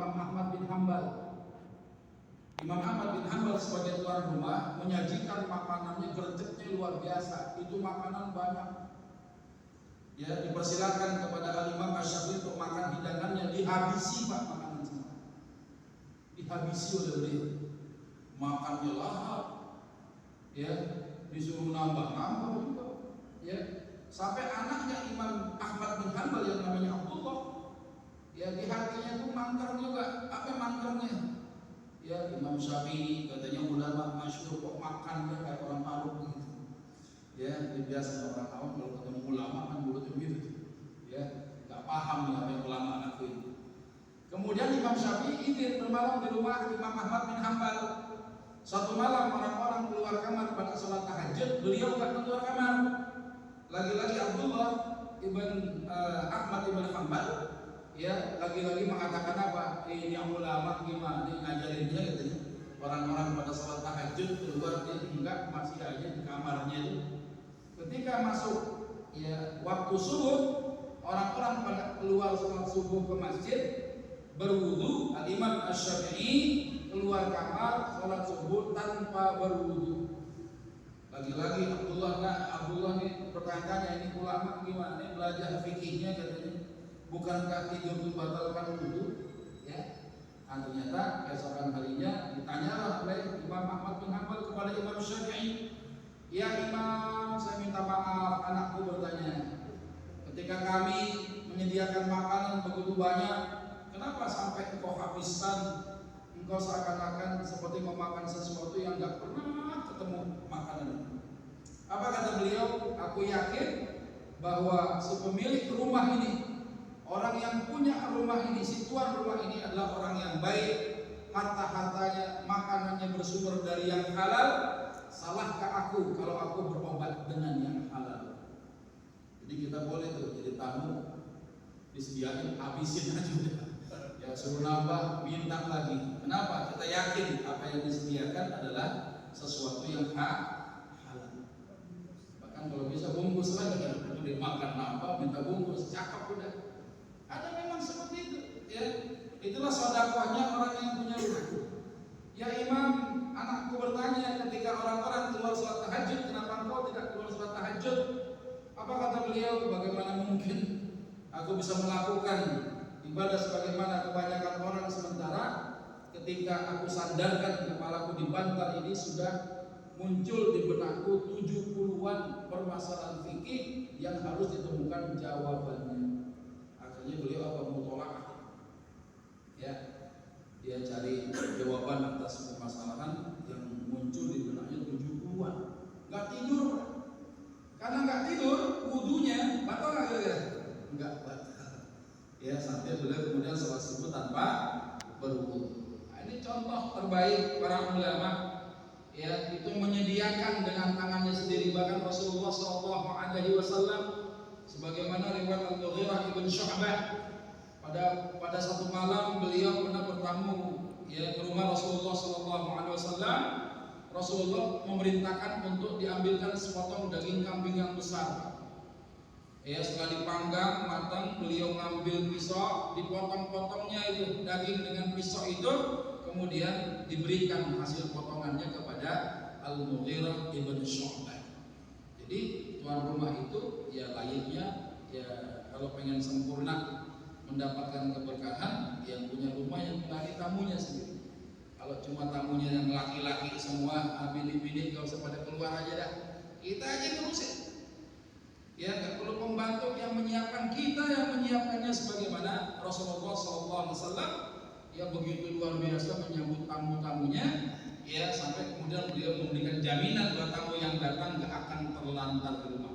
Imam Ahmad bin Hanbal. Imam Ahmad bin Hanbal sebagai tuan rumah menyajikan makanannya gercepnya luar biasa. Itu makanan banyak. Ya, dipersilakan kepada Imam Asy-Syafi'i untuk makan hidangannya, dihabisi Pak makanan semua. Dihabisi oleh beliau. Makannya lahap. Ya, disuruh nambah juga. Ya, sampai anaknya Imam Ahmad bin Hanbal yang namanya Abdullah, ya di hatinya itu mangkar juga. Apa mangkarnya? Ya, Imam Syafi'i katanya ulama masyhur kok makannya kayak orang Arab gitu. Ya, biasa orang awam kalau ketemu ulama kan mulutnya begitu. Ya, nggak paham apa yang ulama lakuin. Kemudian Imam Syafi'i izin bermalam di rumah Imam Ahmad bin Hanbal. Suatu malam orang-orang keluar kamar pada sholat tahajud, beliau nggak keluar kamar. Lagi-lagi Abdullah ibn Ahmad ibn Hanbal, ya lagi-lagi mengatakan apa? Ini yang ulama gimana? Ini ngajarin dia katanya. Orang-orang pada sholat tahajud keluar, dia enggak, masih aja di kamarnya itu. Ketika masuk ya waktu subuh, orang-orang pada keluar sholat subuh ke masjid, berwudu. Al-Imam Asy-Syafi'i keluar kamar sholat subuh tanpa berwudu. Lagi-lagi Abdullah nih bertanya, ini ulama gimana? Ini belajar fikihnya katanya. Bukankah tidur itu batalkan wudu? Ya. Nah, ternyata keesokan harinya ditanyalah oleh Imam Ahmad bin Hanbal kepada Imam Syafi'i, ya Imam, saya minta maaf, anakku bertanya, ketika kami menyediakan makanan begitu banyak, kenapa sampai engkau habiskan? Engkau seakan-akan seperti memakan sesuatu yang gak pernah ketemu makanan. Apa kata beliau? Aku yakin bahwa si pemilik rumah ini, orang yang punya rumah ini, si tuan rumah ini adalah orang yang baik, harta-hartanya, makanannya bersumber dari yang halal. Salahkah aku kalau aku berobat dengan yang halal? Jadi kita boleh tuh jadi tamu, disediain, habisin aja udah. Ya suruh nambah, minta lagi. Kenapa? Kita yakin apa yang disediakan adalah sesuatu yang halal. Bahkan kalau bisa bungkus lagi, kalau dia makan nambah, minta bungkus, cakep udah. Ada memang seperti itu. Ya, itulah sedekahnya orang yang punya rumah. Ya Imam, anakku bertanya ketika orang-orang keluar sholat tahajud, kenapa engkau tidak keluar sholat tahajud? Apa kata beliau? Bagaimana mungkin aku bisa melakukan ibadah sebagaimana kebanyakan orang, sementara ketika aku sandarkan kepalaku di bantal ini sudah muncul di benakku 70-an permasalahan fikih yang harus ditemukan jawabannya. Akhirnya beliau apa mutolak, ya dia cari jawaban atas permasalahan yang muncul di benaknya 70-an. Nggak tidur, karena nggak tidur wudunya batal nggak kira-kira? Nggak batal. Ya, sampai beliau kemudian sholat subuh tanpa berwudu. Nah, ini contoh terbaik para ulama, ya, itu menyediakan dengan tangannya sendiri. Bahkan Rasulullah SAW, sebagaimana riwayat Al-Mughirah ibn Syu'bah, pada satu malam beliau pernah bertamu ya ke rumah Rasulullah SAW. Rasulullah memerintahkan untuk diambilkan sepotong daging kambing yang besar. Ya, setelah dipanggang matang, beliau ngambil pisau, dipotong-potongnya itu daging dengan pisau itu, kemudian diberikan hasil potongannya kepada Al-Mughirah ibn Syu'bah. Jadi tuan rumah itu ya layaknya ya kalau pengen sempurna mendapatkan keberkahan, yang punya rumah yang melayani tamunya sendiri. Kalau cuma tamunya yang laki-laki semua, bini-bini gak usah pada keluar aja dah, kita aja ngurusin. Ya, nggak perlu pembantu yang menyiapkan, kita yang menyiapkannya sebagaimana Rasulullah SAW yang begitu luar biasa menyambut tamu-tamunya, ya sampai kemudian beliau memberikan jaminan buat tamu yang datang nggak akan terlantar di rumah.